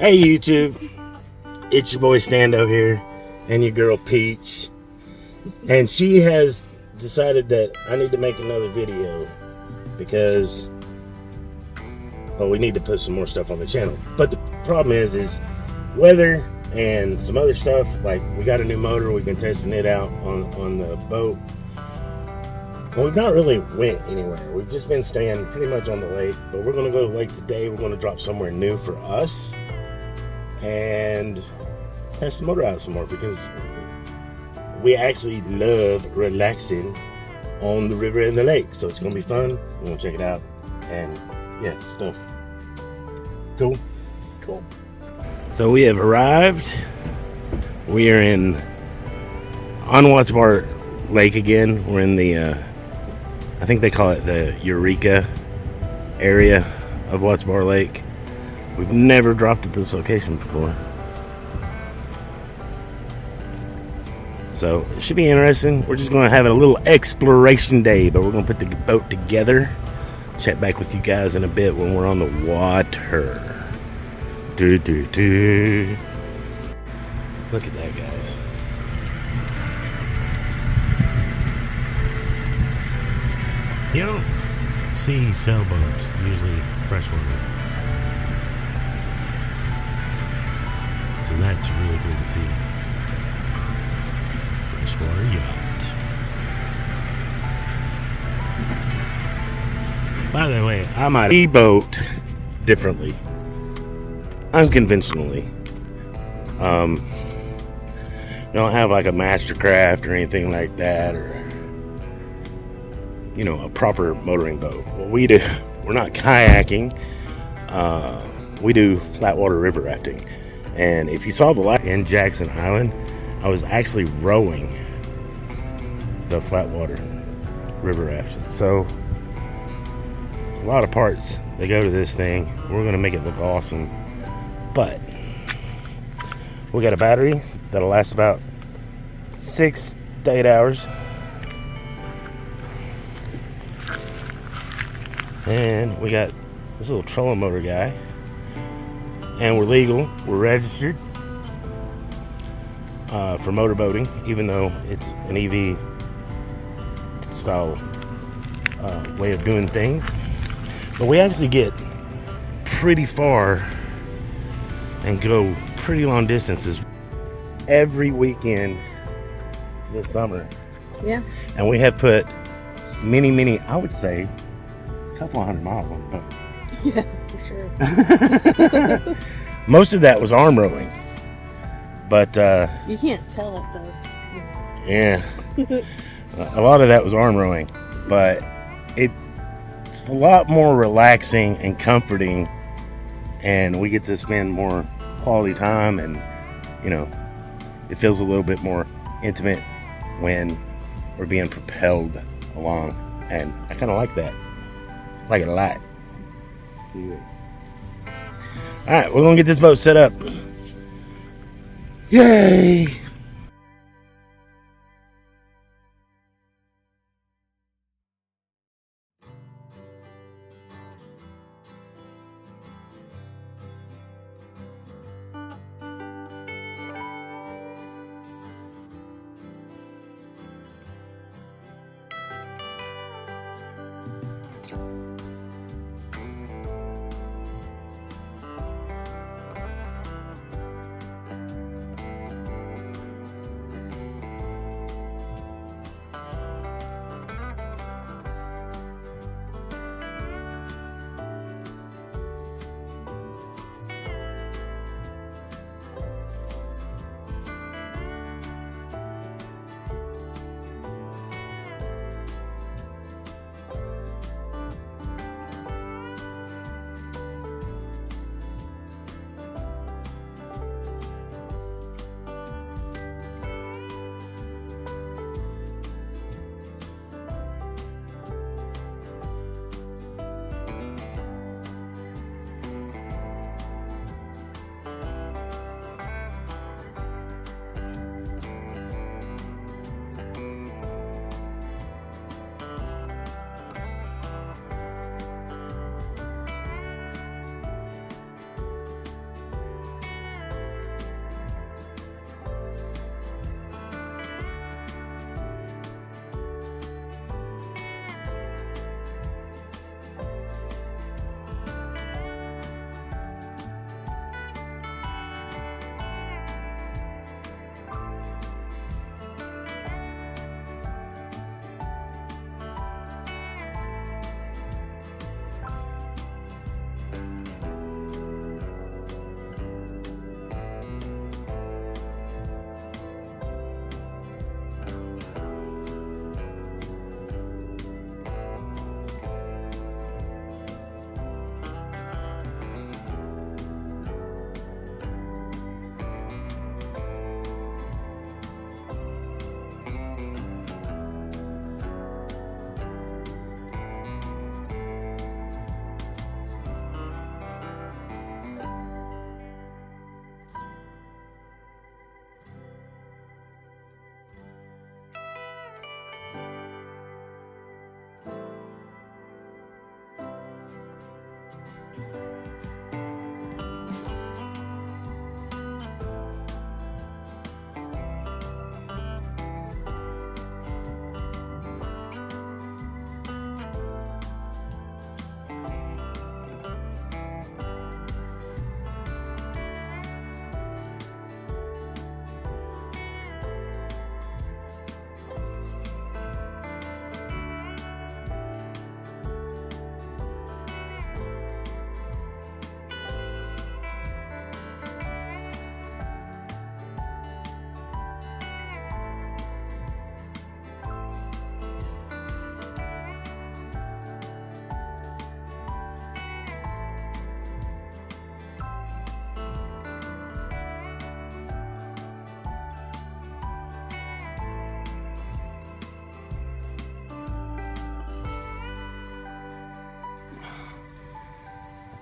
Hey YouTube, it's your boy Stando here and your girl Peach, and she has decided that I need to make another video because we need to put some more stuff on the channel. But the problem is weather and some other stuff. Like, we got a new motor, we've been testing it out on the boat. Well, we've not really went anywhere. We've just been staying pretty much on the lake, but we're gonna go to the lake today. We're gonna drop somewhere new for us and test the motor out some more because we actually love relaxing on the river and the lake. So it's gonna be fun. We're gonna check it out and yeah, stuff. Cool? Cool. So we have arrived. We are on Watts Bar Lake again. We're in the I think they call it the Eureka area of Watts Bar Lake. We've never dropped at this location before, so it should be interesting. We're just going to have a little exploration day, but we're going to put the boat together. Check back with you guys in a bit when we're on the water. Look at that, guys. You don't see sailboats, usually freshwater. So that's really good to see. Freshwater yacht. By the way, I might boat differently, unconventionally. Don't have like a mastercraft or anything like that, or a proper motoring boat. What we do, we're not kayaking. We do flatwater river rafting. And if you saw the light in Jackson Island, I was actually rowing the flatwater river raft. So a lot of parts that go to this thing. We're gonna make it look awesome, but we got a battery that'll last about 6 to 8 hours. And we got this little trolling motor guy, and we're legal, we're registered for motorboating, even though it's an EV style way of doing things. But we actually get pretty far and go pretty long distances every weekend this summer. Yeah. And we have put many, I would say, couple 100 miles on the boat. Yeah, for sure. Most of that was arm rowing, but you can't tell it though. yeah, a lot of that was arm rowing, but it's a lot more relaxing and comforting, and we get to spend more quality time, and it feels a little bit more intimate when we're being propelled along, and I kind of like that. Like it a lot. Alright, we're gonna get this boat set up. Yay!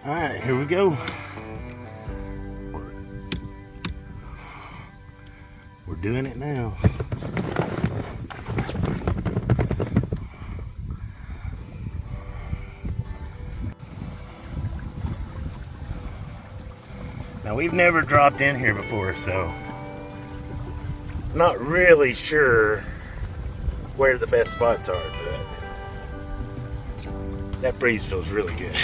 Alright, here we go. We're doing it now. Now we've never dropped in here before, so not really sure where the best spots are, but that breeze feels really good.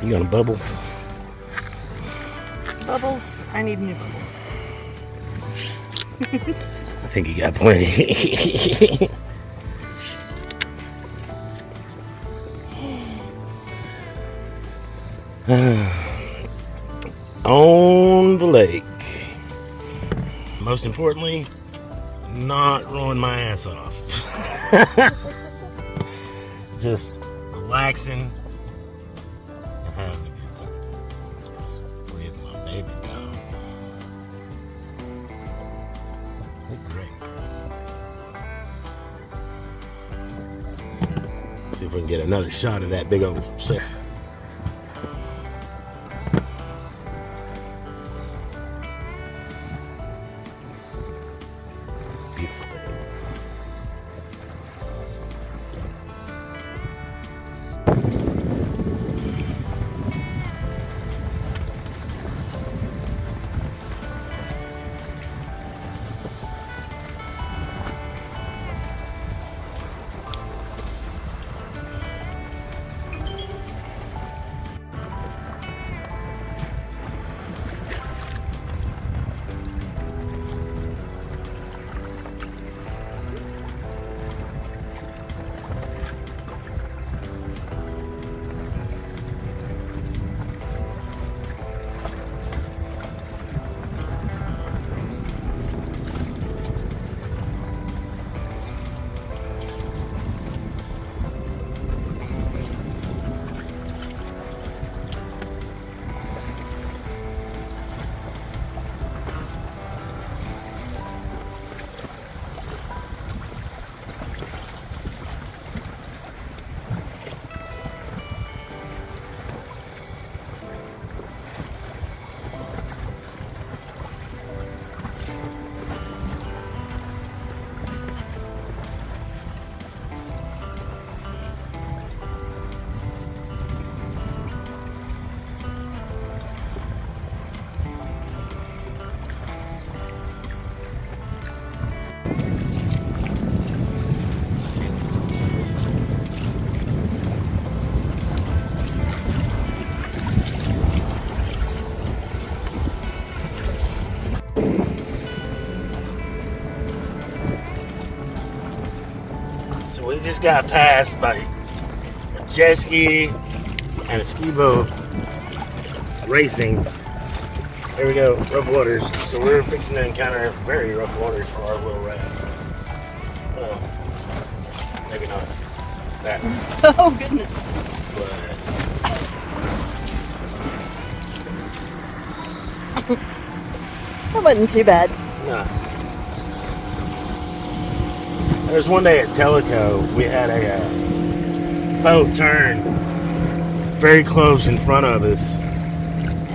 You gonna bubbles? Bubbles. I need new bubbles. I think you got plenty. On the lake. Most importantly, not rolling my ass off. Just relaxing and having a good time with my baby dog. They're great. See if we can get another shot of that big old sail. Beautiful day. So we just got passed by a jet ski and a ski boat racing. Here we go, rough waters. So we're fixing to encounter very rough waters for our little raft. Well, maybe not that rough, Oh, goodness. but That wasn't too bad. nah. There was one day at Tellico, we had a boat turn very close in front of us,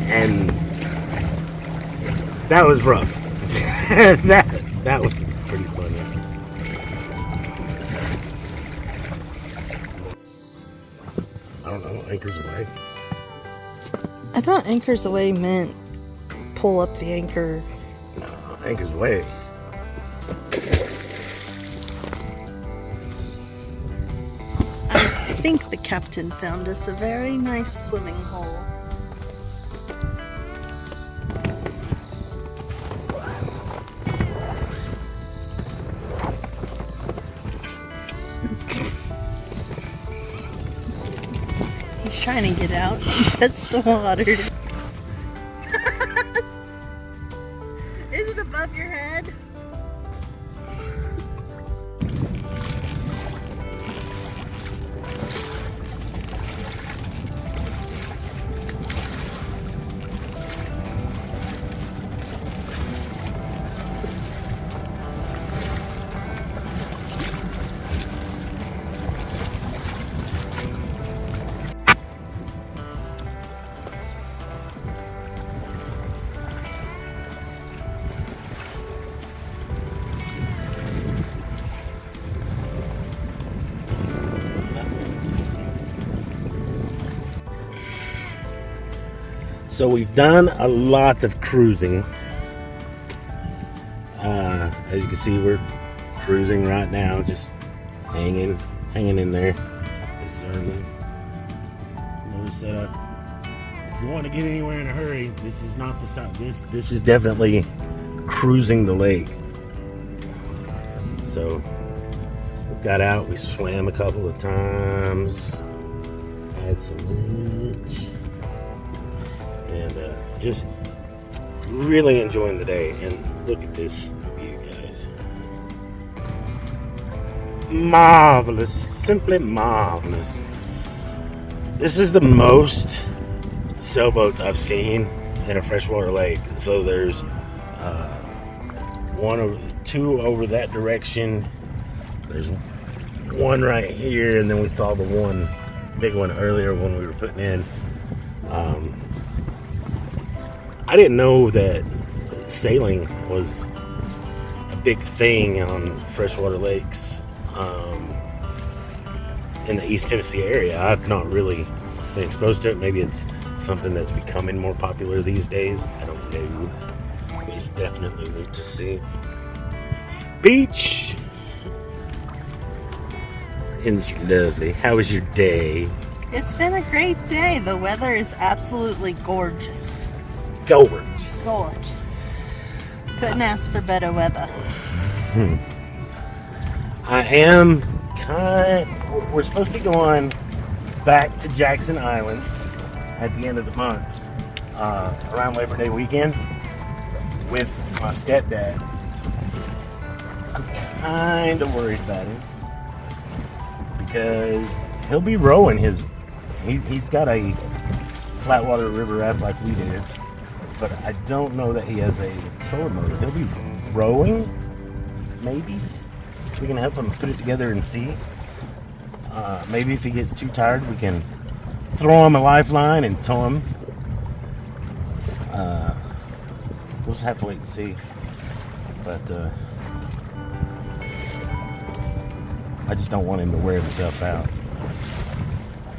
and that was rough. that was pretty funny. I don't know, anchors away. I thought anchors away meant pull up the anchor. No, anchors away. I think the captain found us a very nice swimming hole. He's trying to get out and test the water. Is it above your head? So we've done a lot of cruising. As you can see, we're cruising right now, just hanging in there. This is our little setup. If you want to get anywhere in a hurry, this is not the stop. This is definitely cruising the lake. So we got out, we swam a couple of times, had some lunch, and just really enjoying the day. And look at this view, guys. Marvelous, simply marvelous. This is the most sailboats I've seen in a freshwater lake. So there's two over that direction. There's one right here, and then we saw the one big one earlier when we were putting in. I didn't know that sailing was a big thing on freshwater lakes in the East Tennessee area. I've not really been exposed to it. Maybe it's something that's becoming more popular these days. I don't know. It's definitely neat to see. Beach. And it's lovely. How was your day? It's been a great day. The weather is absolutely gorgeous. Gorgeous. Gorgeous. Couldn't ask for better weather. We're supposed to be going back to Jackson Island at the end of the month, around Labor Day weekend, with my stepdad. I'm kind of worried about him because he'll be rowing he's got a flatwater river raft like we do, but I don't know that he has a trolling motor. He'll be rowing, maybe. We can help him put it together and see. Maybe if he gets too tired, we can throw him a lifeline and tow him. We'll just have to wait and see. But I just don't want him to wear himself out,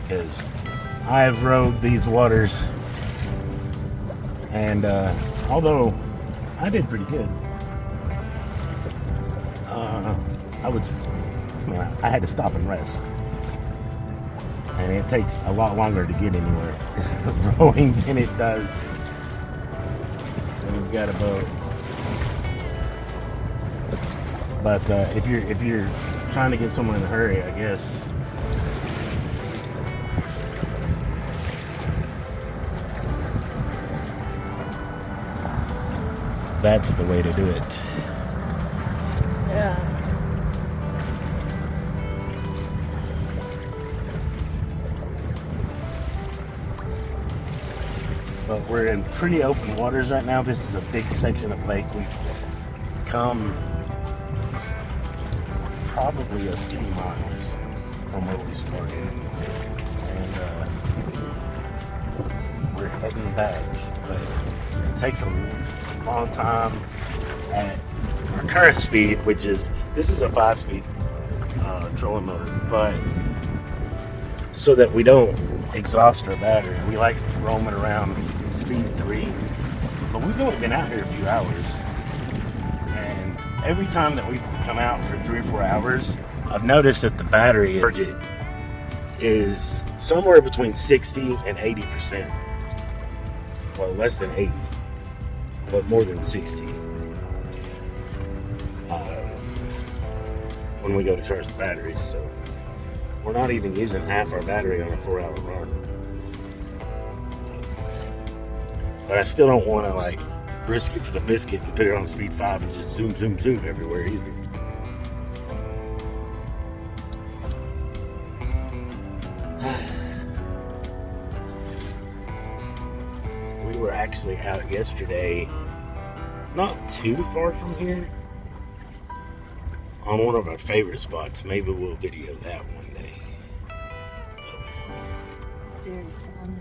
because I have rode these waters, and although I did pretty good, I had to stop and rest, and it takes a lot longer to get anywhere rowing than it does when we've got a boat. But if you're trying to get somewhere in a hurry, I guess that's the way to do it. Yeah. But we're in pretty open waters right now. This is a big section of lake. We've come probably a few miles from where we started, and we're heading back. But it takes a long time at our current speed, which is, this is a 5-speed trolling motor, but so that we don't exhaust our battery, we like roaming around speed 3. But we've only been out here a few hours, and every time that we've come out for 3 or 4 hours, I've noticed that the battery is somewhere between 60 and 80%. Well, less than 80, but more than 60. When we go to charge the batteries, so we're not even using half our battery on a 4-hour run. But I still don't want to like risk it for the biscuit and put it on speed 5 and just zoom everywhere either. We were actually out yesterday, not too far from here, on one of our favorite spots. Maybe we'll video that one day. That'll be fun. Very fun.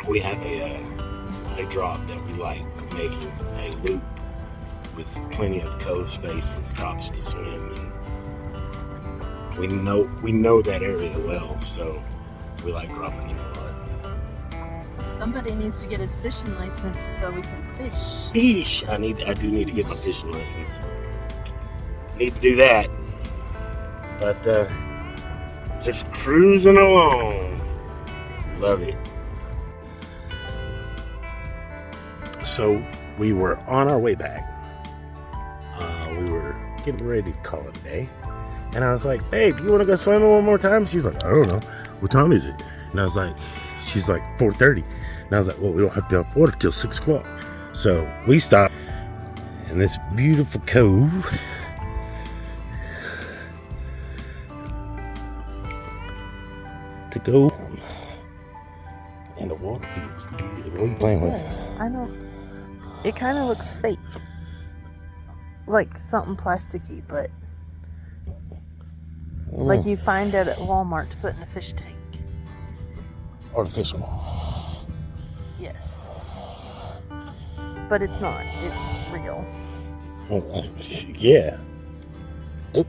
We have a drop that we like, making a loop with plenty of cove space and stops to swim. And we know that area well, so We like dropping in a lot. Somebody needs to get his fishing license so we can fish. Eesh, I do need to get my fishing license. Need to do that. But just cruising along. Love it. So we were on our way back. We were getting ready to call it a day. And I was like, babe, you want to go swimming one more time? She's like, I don't know. What time is it? And I was like, she's like, 4:30. And I was like, well, we don't have to be off water till 6 o'clock. So we stopped in this beautiful cove. To go. And the water feels good. What are you playing with? I know. It kind of looks fake. Like something plasticky, but like you find it at Walmart to put in a fish tank. Artificial. Yes. But it's not. It's real. Oh, yeah. Oh,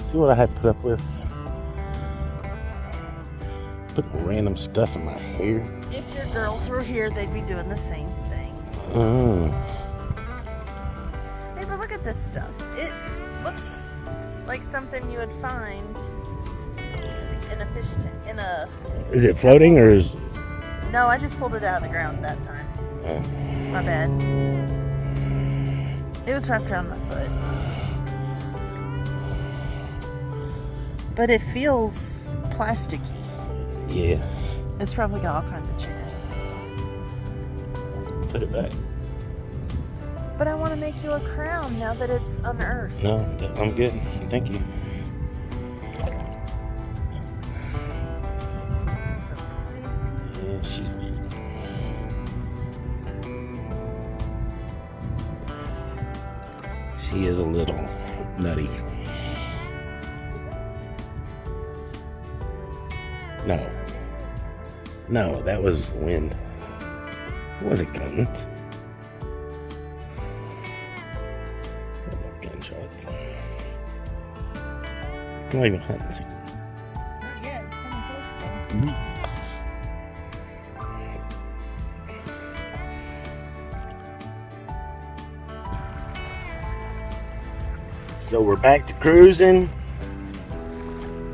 see what I had to put up with? Putting random stuff in my hair. If your girls were here, they'd be doing the same thing. Hey, but look at this stuff. It looks like something you would find in a fish tank. Is it floating or is? No, I just pulled it out of the ground that time. My bad. It was wrapped around my foot. But it feels plasticky. Yeah. It's probably got all kinds of chiggers in it. Put it back. But I want to make you a crown now that it's unearthed. No, I'm good. Thank you. So pretty. Yeah, she's weird. She is a little nutty. No, that was wind. It wasn't guns. Gunshots. It's not even hunting season. Yeah, it's coming close though. So we're back to cruising.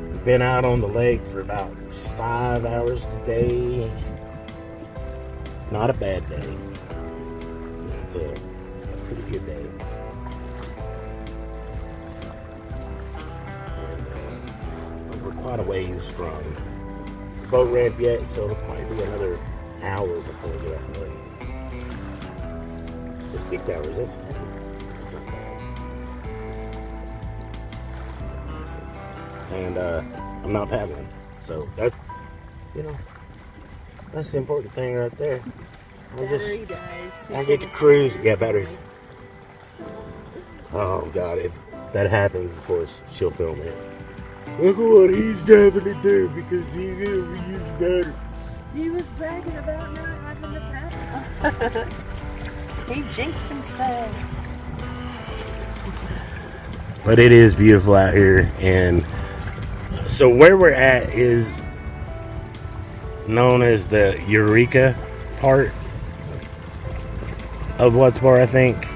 We've been out on the lake for about 5 hours today. Not a bad day. It's a pretty good day. And, we're quite a ways from the boat ramp yet, so it'll probably be another hour before we get off the lake. So 6 hours. That's not bad. And I'm not paddling, so that's, that's the important thing right there. Battery dies. I get to cruise. Yeah, battery. Oh God, if that happens, of course she'll film it. Look at what he's having to do because he's overused battery. He was bragging about not having to paddle. He jinxed himself. But it is beautiful out here, and so where we're at is known as the Eurika part of Woodsboro, I think.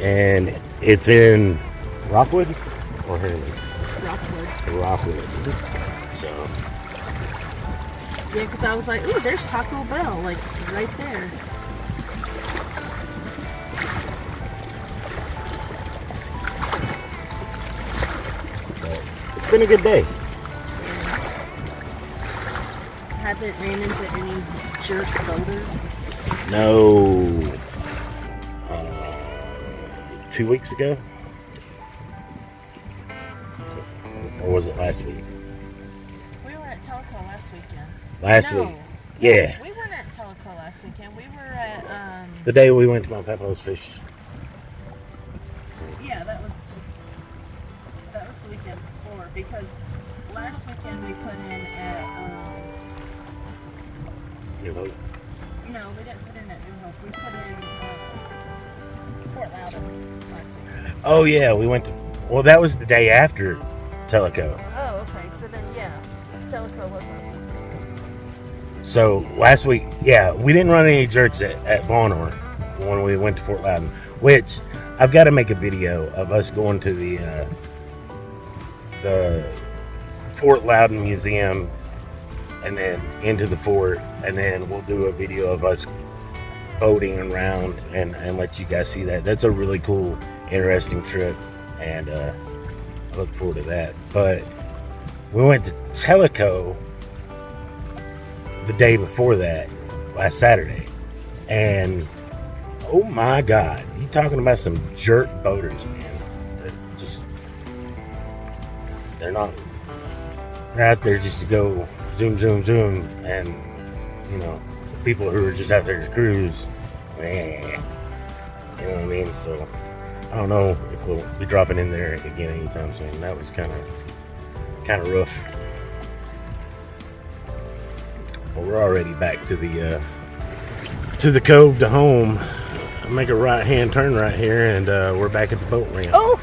And it's in Rockwood or Herman? Rockwood. So. Yeah, because I was like, ooh, there's Taco Bell, like right there. It's been a good day. Haven't ran into any jerk boaters. No. 2 weeks ago? Or was it last week? We were at Telco last weekend. Last week? Yeah. We weren't at Telco last weekend. We were at, the day we went to Mount Papa's fish. yeah, that was the weekend before, because last weekend we put in at, New Hope. no, we didn't put in at New Hope. We put in, Fort Loudon last week. Oh yeah, we went to. Well, that was the day after Tellico. Oh, okay. So then, yeah, Tellico was last week. So last week, yeah, we didn't run any jerks at Vonor when we went to Fort Loudon. Which I've got to make a video of us going to the Fort Loudon Museum and then into the fort, and then we'll do a video of us boating around and let you guys see that. That's a really cool, interesting trip, and I look forward to that. But we went to Tellico the day before that, last Saturday, and oh my God, you talking about some jerk boaters, man. They're out there just to go zoom, zoom, zoom, and you know, people who are just out there to cruise, man, you know what I mean? So I don't know if we'll be dropping in there again anytime soon. That was kind of rough. Well, we're already back to the cove to home. I'll make a right hand turn right here, and we're back at the boat ramp. Oh,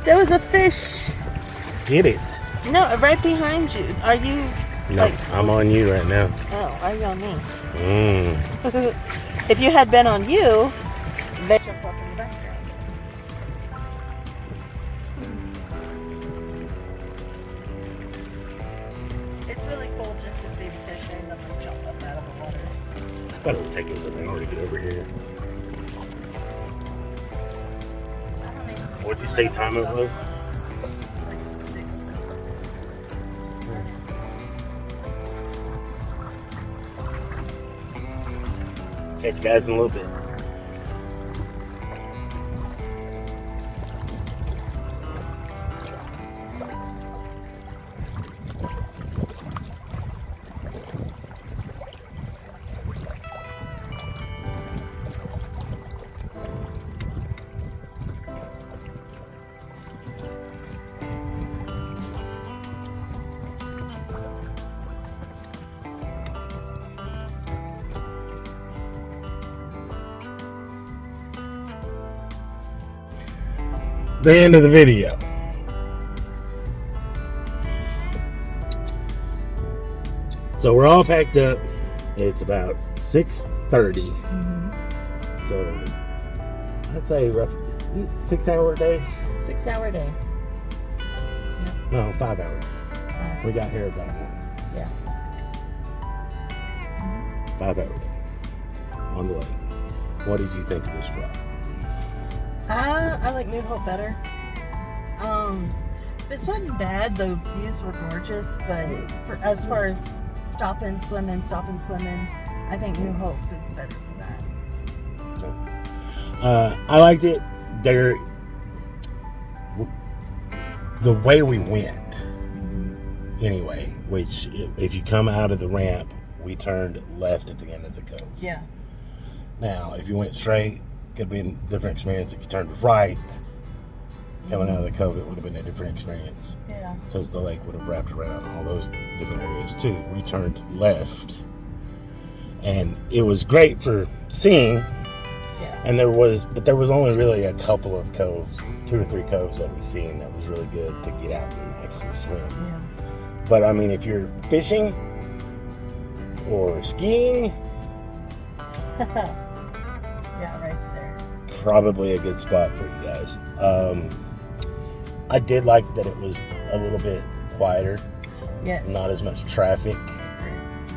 there was a fish. Get it? No, right behind you. Are you? No, I'm on you right now. Oh, are you on me? If you had been on you, they jump up in the background. It's really cool just to see the fish and them jump up out of the water. But it'll take us an hour to get over here. What'd you say time it was? Like 6. Catch you guys in a little bit. The end of the video. So we're all packed up. It's about 6:30. So I'd say rough 6 hour day. 6 hour day. No, 5 hours. We got here about 1. Yeah. 5 hour day on the lake. What did you think of this drop? I like New Hope better. This wasn't bad. The views were gorgeous, but as far as stopping, swimming, I think New Hope is better for that. I liked it. The way we went, anyway, which if you come out of the ramp, we turned left at the end of the cove. Yeah. Now, if you went straight, could be a different experience. If you turned right, coming out of the cove, it would have been a different experience. Yeah. Because the lake would have wrapped around all those different areas too. We turned left, and it was great for seeing. Yeah. And there was only really a couple of coves, 2 or 3 coves that we seen that was really good to get out and actually swim. Yeah. But I mean, if you're fishing or skiing, Yeah, right there. probably a good spot for you guys. I did like that it was a little bit quieter, Yes. not as much traffic. Correct,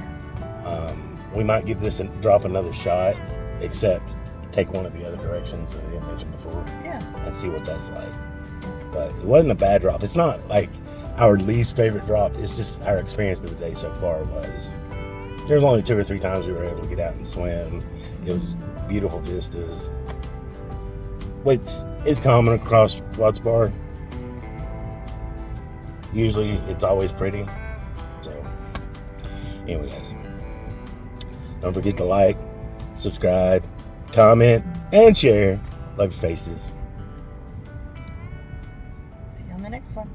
yeah. We might give this drop another shot, except take one of the other directions that I didn't mention before Yeah. and see what that's like. But it wasn't a bad drop. It's not like our least favorite drop. It's just our experience of the day so far was. There's only 2 or 3 times we were able to get out and swim. It was beautiful vistas, which is common across Watts Bar. Usually it's always pretty. So anyway, guys, don't forget to like, subscribe, comment, and share. Love your faces. See you on the next one.